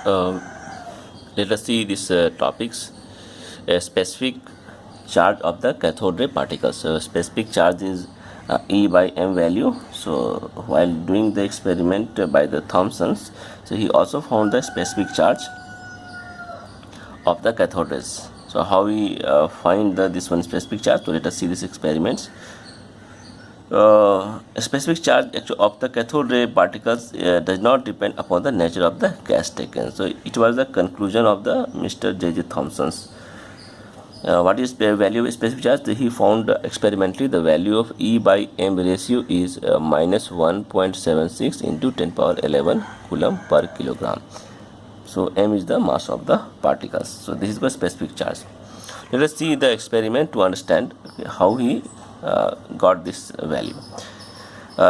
Um, Let us see these topics. A specific charge of the cathode ray particles. So specific charge is E by m value. So while doing the experiment by the Thomsons, so he also found the specific charge of the cathode rays. So how we find this one specific charge? So let us see these experiments. A specific charge of the cathode ray particles does not depend upon the nature of the gas taken. So it was the conclusion of the Mr. J.J. Thomson's. What is the value of specific charge? He found experimentally the value of E by m ratio is minus 1.76 into 10 power 11 coulomb per kilogram. So m is the mass of the particles. So this is the specific charge. Let us see the experiment to understand how he got this value.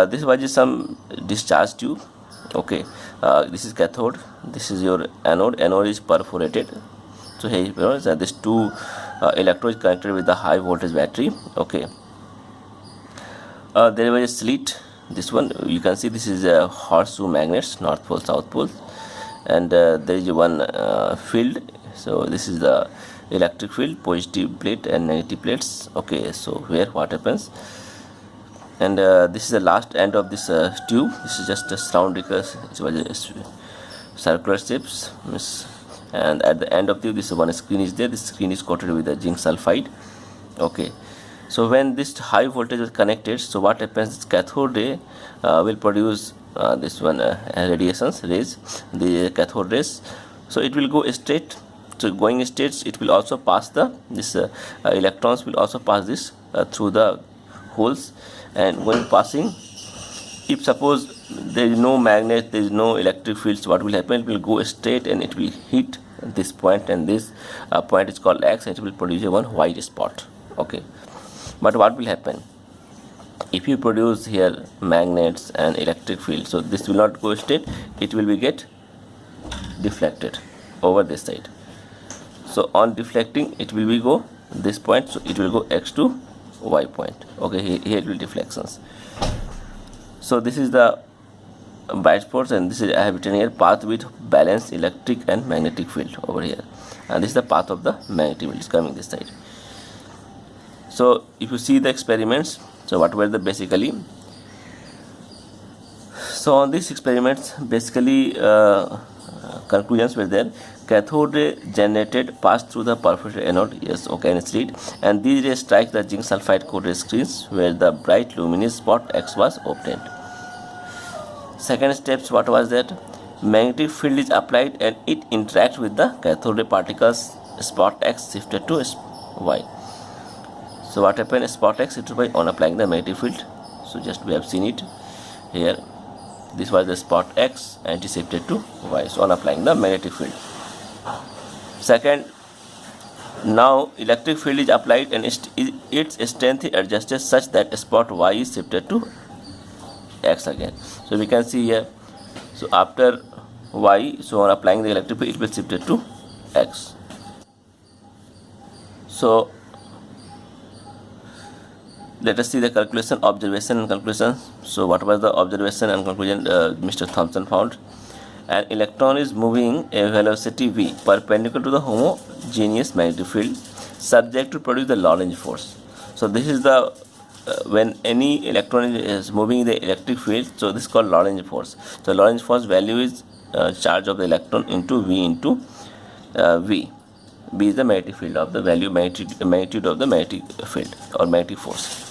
This was some discharge tube. Okay, this is cathode, this is your anode. Anode is perforated. So here this two electrodes connected with the high voltage battery. Okay, there was a slit. This one you can see, this is a horseshoe magnets, north pole, south pole, and there is one field. So this is the electric field, positive plate and negative plates. Okay, so where what happens, and this is the last end of this tube. This is just a cylindrical, it was a circular shapes, and at the end of the this one screen is there. This screen is coated with the zinc sulfide. Okay, so when this high voltage is connected, so what happens, this cathode ray will produce this one radiations rays, the cathode rays. So it will go straight. So going straight, it will also pass the this electrons will also pass this through the holes, and when passing, if suppose there is no magnet, there is no electric fields, what will happen, it will go straight and it will hit this point, and this point is called X, and it will produce a one white spot. Okay, but what will happen if you produce here magnets and electric field? So this will not go straight, it will be get deflected over this side. So on deflecting, it will be go this point, so it will go X to Y point. Okay, here it will deflections. So this is the bright spots, and this is, I have written here, path with balanced electric and magnetic field over here, and this is the path of the magnetic field is coming this side. So if you see the experiments, so what were the basically, so on these experiments basically conclusions were there. Cathode ray generated passed through the perforated anode, yes, okay, and slit, and these rays strike the zinc sulfide coated screens where the bright luminous spot X was obtained. Second steps, what was that? Magnetic field is applied and it interacts with the cathode ray particles. Spot X shifted to Y. So what happened? Spot X shifted by on applying the magnetic field. So just we have seen it here. This was the spot X and it shifted to Y. So on applying the magnetic field. Second, now electric field is applied and its strength is adjusted such that spot Y is shifted to X again. So we can see here, so after Y, so on applying the electric field, it will shifted to X. So let us see the calculation, observation and conclusion. So what was the observation and conclusion Mr. Thomson found? An electron is moving a velocity v perpendicular to the homogeneous magnetic field subject to produce the Lorentz force. So this is the when any electron is moving in the electric field, so this is called Lorentz force. So Lorentz force value is charge of the electron into v into v. V is the magnetic field of the value, magnitude of the magnetic field or magnetic force.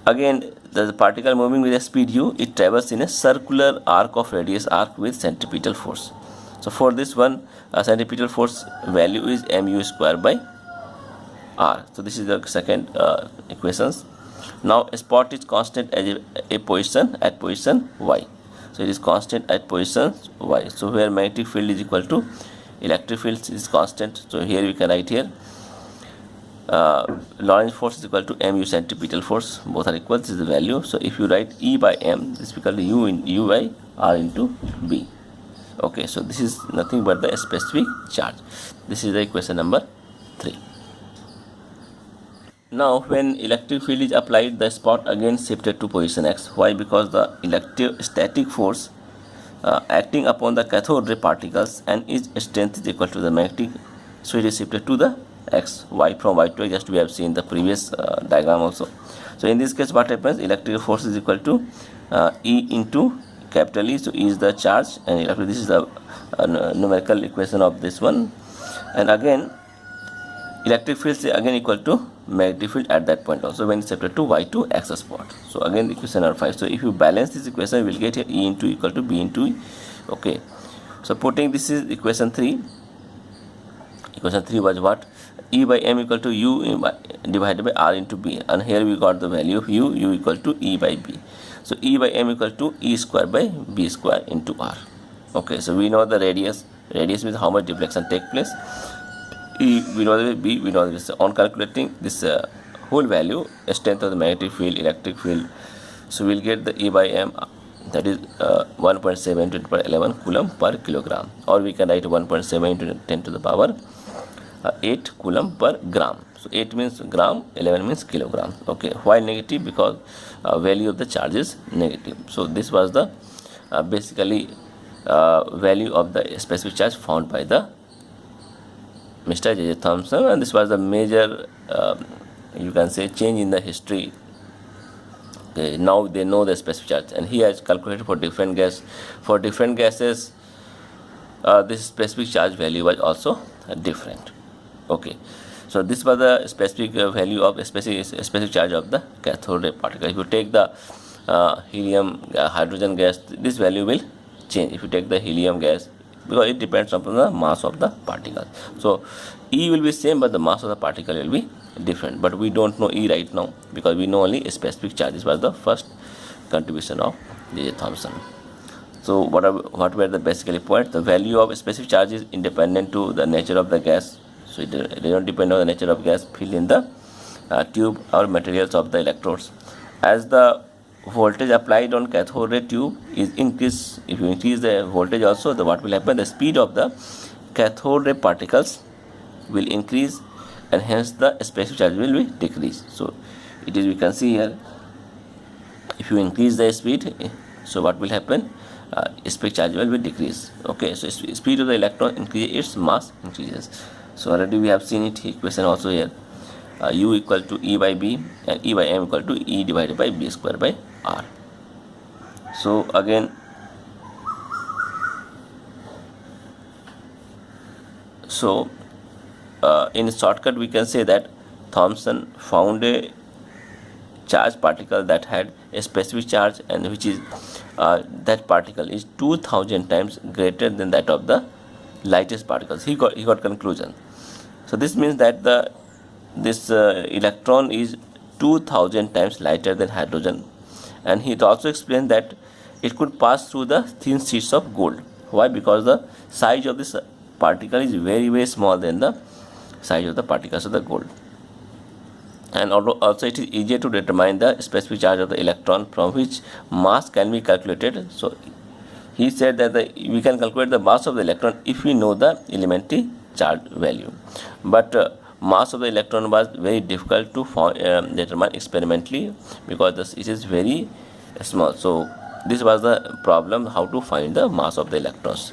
Again, the particle moving with a speed u, it travels in a circular arc of radius arc with centripetal force. So for this one, centripetal force value is mu square by r. So this is the second equations. Now a spot is constant as a position at position y. So it is constant at position y. So where magnetic field is equal to electric field is constant. So here we can write here Lorentz force is equal to mu centripetal force, both are equal, this is the value. So if you write E by m, this is equal to u by r into b. Okay, so this is nothing but the specific charge. This is the equation number 3. Now when electric field is applied, the spot again shifted to position X. Why? Because the electrostatic force acting upon the cathode ray particles, and its strength is equal to the magnetic field is shifted to the x, y, from y to x, just we have seen the previous diagram also. So in this case what happens, electrical force is equal to E into capital E. So E is the charge, and this is the numerical equation of this one. And again electric field is again equal to magnetic field at that point also when it's shifted to y to x spot. So again equation number 5. So if you balance this equation, we will get here E into equal to B into E. Okay, so putting this is equation 3. Equation 3 was what? E by m equal to u divided by r into b, and here we got the value of u equal to E by b. So E by m equal to E square by b square into r. Okay, so we know the radius means how much deflection take place. E we know the b, we know this. On calculating this whole value, strength of the magnetic field, electric field, so we'll get the E by m, that is 1.7 into 10 to the power 11 coulomb per kilogram, or we can write 1.7 into 10 to the power 8 coulomb per gram. So 8 means gram, 11 means kilogram. Okay, why negative? Because value of the charge is negative. So this was the basically value of the specific charge found by the Mr. J.J. Thomson, and this was the major you can say change in the history. Okay, now they know the specific charge, and he has calculated for different gas. For different gases this specific charge value was also different. Okay, so this was the specific value of specific charge of the cathode ray particle. If you take the helium hydrogen gas, this value will change. If you take the helium gas, because it depends upon the mass of the particle. So E will be same, but the mass of the particle will be different. But we don't know E right now because we know only a specific charge. This was the first contribution of J.J. Thomson. So what were the basically points? The value of a specific charge is independent to the nature of the gas. So it does not depend on the nature of gas filled in the tube or materials of the electrodes. As the voltage applied on cathode ray tube is increased, if you increase the voltage also, the what will happen? The speed of the cathode ray particles will increase, and hence the specific charge will be decreased. So it is, we can see here, if you increase the speed, so what will happen? Specific charge will be decreased. Okay, so speed of the electron increases, its mass increases. So already we have seen it equation also here. U equal to E by B, and E by m equal to E divided by B square by R. So again, so in shortcut we can say that Thomson found a charged particle that had a specific charge, and which is that particle is 2000 times greater than that of the lightest particles. He got conclusion. So this means that this electron is 2000 times lighter than hydrogen, and he also explained that it could pass through the thin sheets of gold. Why? Because the size of this particle is very, very small than the size of the particles of the gold. And also it is easier to determine the specific charge of the electron, from which mass can be calculated. So he said that we can calculate the mass of the electron if we know the elementary charge value, but mass of the electron was very difficult to determine experimentally because it is very small. So this was the problem, how to find the mass of the electrons.